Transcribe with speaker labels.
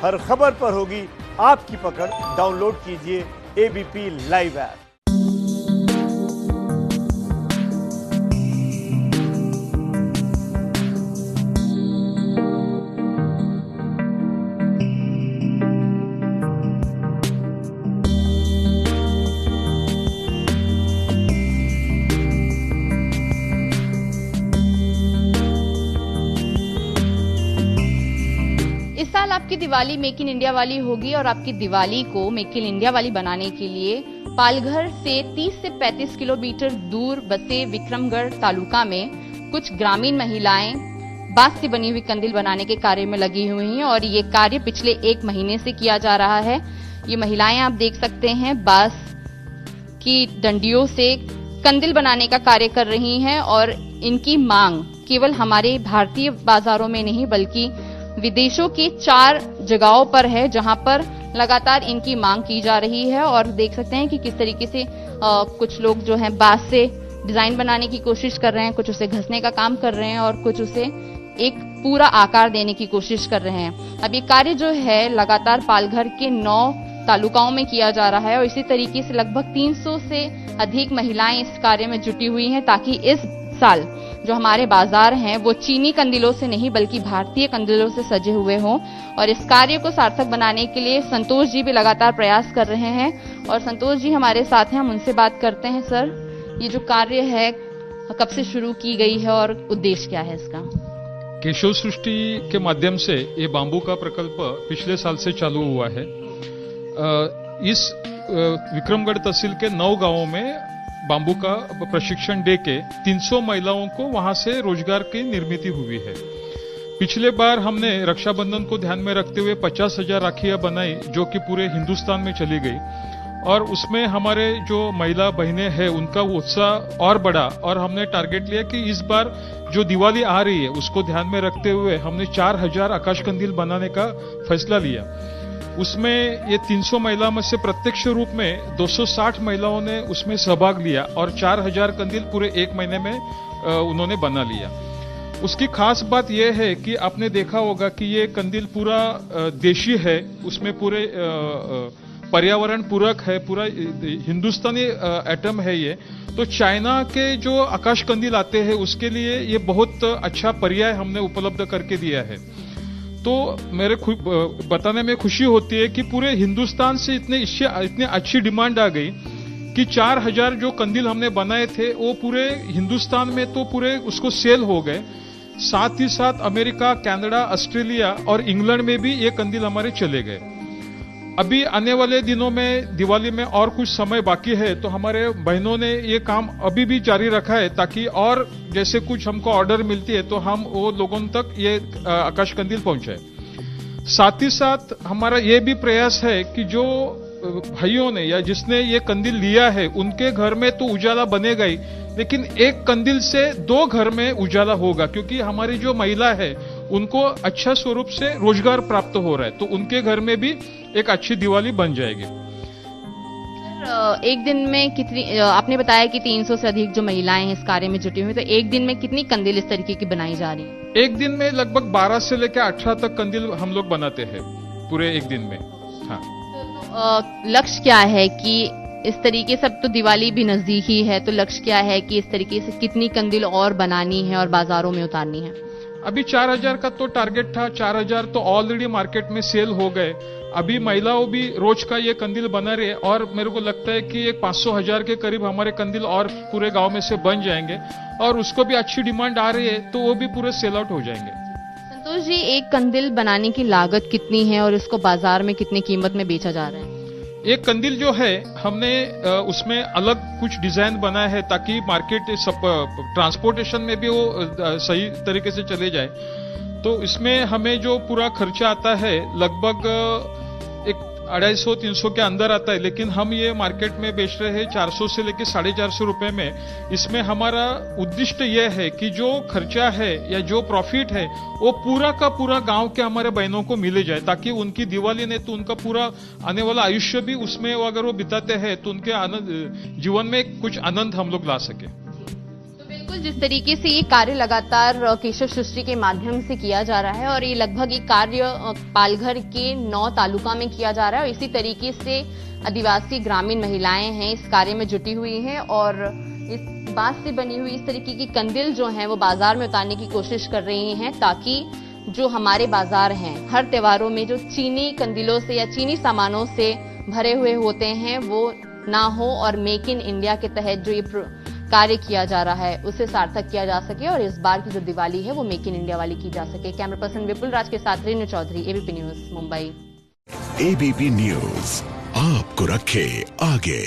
Speaker 1: हर खबर पर होगी आपकी पकड़। डाउनलोड कीजिए एबीपी लाइव ऐप।
Speaker 2: इस साल आपकी दिवाली मेक इन इंडिया वाली होगी और आपकी दिवाली को मेक इन इंडिया वाली बनाने के लिए पालघर से 30 से 35 किलोमीटर दूर बसे विक्रमगढ़ तालुका में कुछ ग्रामीण महिलाएं बांस से बनी हुई कंदील बनाने के कार्य में लगी हुई हैं और ये कार्य पिछले 1 महीने से किया जा रहा है। ये महिलाएं आप देख सकते हैं बांस की डंडियों से कंदील बनाने का कार्य कर रही हैं और इनकी मांग केवल हमारे भारतीय बाजारों में नहीं बल्कि विदेशों के 4 जगहों पर है जहां पर लगातार इनकी मांग की जा रही है। और देख सकते हैं कि किस तरीके से कुछ लोग जो हैं बांस से डिजाइन बनाने की कोशिश कर रहे हैं, कुछ उसे घसने का काम कर रहे हैं और कुछ उसे एक पूरा आकार देने की कोशिश कर रहे हैं। अब ये कार्य जो है लगातार पालघर के 9 तालुकाओं में किया जा रहा है और इसी तरीके से लगभग 300 से अधिक महिलाएं इस कार्य में जुटी हुई हैं ताकि इस साल जो हमारे बाजार हैं वो चीनी कंदीलों से नहीं बल्कि भारतीय कंदीलों से सजे हुए हों। और इस कार्य को सार्थक बनाने के लिए संतोष जी भी लगातार प्रयास कर रहे हैं और संतोष जी हमारे साथ हैं, हम उनसे बात करते हैं। सर, ये जो कार्य है कब से शुरू की गई है और उद्देश्य क्या है इसका?
Speaker 3: केशव सृष्टि के माध्यम से ये बांबू का प्रकल्प पिछले साल से चालू हुआ है। इस विक्रमगढ़ तहसील के 9 गांवों में बांबू का प्रशिक्षण देके 300 महिलाओं को वहां से रोजगार की निर्मित हुई है। पिछले बार हमने रक्षाबंधन को ध्यान में रखते हुए 50,000 राखियां बनाई जो कि पूरे हिंदुस्तान में चली गई और उसमें हमारे जो महिला बहनें हैं उनका उत्साह और बढ़ा और हमने टारगेट लिया कि इस बार जो दिवाली आ रही है उसको ध्यान में रखते हुए हमने 4,000 आकाश कंदील बनाने का फैसला लिया। उसमें ये 300 महिला में से प्रत्यक्ष रूप में 260 महिलाओं ने उसमें सहभाग लिया और 4,000 कंदील पूरे 1 महीने में उन्होंने बना लिया। उसकी खास बात यह है कि आपने देखा होगा कि ये कंदील पूरा देशी है, उसमें पूरे पर्यावरण पूरक है, पूरा हिंदुस्तानी एटम है ये। तो चाइना के जो आकाश कंदील आते हैं उसके लिए ये बहुत अच्छा पर्याय हमने उपलब्ध करके दिया है। तो मेरे बताने में खुशी होती है कि पूरे हिंदुस्तान से इतनी अच्छी डिमांड आ गई कि 4,000 जो कंदील हमने बनाए थे वो पूरे हिंदुस्तान में तो पूरे उसको सेल हो गए। साथ ही साथ अमेरिका, कनाडा, ऑस्ट्रेलिया और इंग्लैंड में भी ये कंदील हमारे चले गए। अभी आने वाले दिनों में दिवाली में और कुछ समय बाकी है तो हमारे बहनों ने ये काम अभी भी जारी रखा है ताकि और जैसे कुछ हमको ऑर्डर मिलती है तो हम वो लोगों तक ये आकाश कंदील पहुंचाए। साथ ही साथ हमारा ये भी प्रयास है कि जो भाइयों ने या जिसने ये कंदील लिया है उनके घर में तो उजाला बनेगा ही, लेकिन एक कंदील से 2 घर में उजाला होगा क्योंकि हमारी जो महिला है उनको अच्छा स्वरूप से रोजगार प्राप्त हो रहा है तो उनके घर में भी एक अच्छी दिवाली बन जाएगी।
Speaker 2: एक दिन में कितनी, आपने बताया कि 300 से अधिक जो महिलाएं हैं इस कार्य में जुटी हुई, तो एक दिन में कितनी कंदील इस तरीके की बनाई जा रही है?
Speaker 3: एक दिन में लगभग 12 से लेकर 18 तक कंदील हम लोग बनाते हैं पूरे एक दिन में। हाँ,
Speaker 2: तो लक्ष्य क्या है कि इस तरीके से, अब तो दिवाली भी नजदीक ही है, तो लक्ष्य क्या है कि इस तरीके से कितनी कंदील और बनानी है और बाजारों में उतारनी है?
Speaker 3: अभी 4,000 का तो टारगेट था, 4,000 तो ऑलरेडी मार्केट में सेल हो गए। अभी महिलाओं भी रोज का ये कंदील बना रही है और मेरे को लगता है कि एक 500,000 के करीब हमारे कंदील और पूरे गांव में से बन जाएंगे और उसको भी अच्छी डिमांड आ रही है तो वो भी पूरे सेल आउट हो जाएंगे।
Speaker 2: संतोष जी, एक कंदील बनाने की लागत कितनी है और इसको बाजार में कितनी कीमत में बेचा जा रहा है?
Speaker 3: एक कंदील जो है हमने उसमें अलग कुछ डिजाइन बनाया है ताकि मार्केट ट्रांसपोर्टेशन में भी वो सही तरीके से चले जाए। तो इसमें हमें जो पूरा खर्चा आता है लगभग एक 250-300 के अंदर आता है, लेकिन हम ये मार्केट में बेच रहे हैं 400 से लेकर 450 रुपए में। इसमें हमारा उद्देश्य यह है कि जो खर्चा है या जो प्रॉफिट है वो पूरा का पूरा गांव के हमारे बहनों को मिले जाए ताकि उनकी दिवाली ने तो उनका पूरा आने वाला आयुष्य भी उसमें अगर वो बिताते हैं तो उनके जीवन में कुछ आनंद हम लोग ला सके।
Speaker 2: बिल्कुल, जिस तरीके से ये कार्य लगातार केशव सृष्टि के माध्यम से किया जा रहा है और ये लगभग ये कार्य पालघर के 9 तालुका में किया जा रहा है और इसी तरीके से आदिवासी ग्रामीण महिलाएं हैं इस कार्य में जुटी हुई हैं और इस बांस से बनी हुई इस तरीके की कंदिल जो हैं वो बाजार में उतारने की कोशिश कर रही हैं ताकि जो हमारे बाजार हैं हर त्योहारों में जो चीनी कंदिलों से या चीनी सामानों से भरे हुए होते हैं वो ना हो और मेक इन इंडिया के तहत जो ये कार्य किया जा रहा है उसे सार्थक किया जा सके और इस बार की जो दिवाली है वो मेक इन इंडिया वाली की जा सके। कैमरा पर्सन विपुल राज के साथ Renu Chaudhary, ABP news, Mumbai.
Speaker 4: ABP news आपको रखे आगे।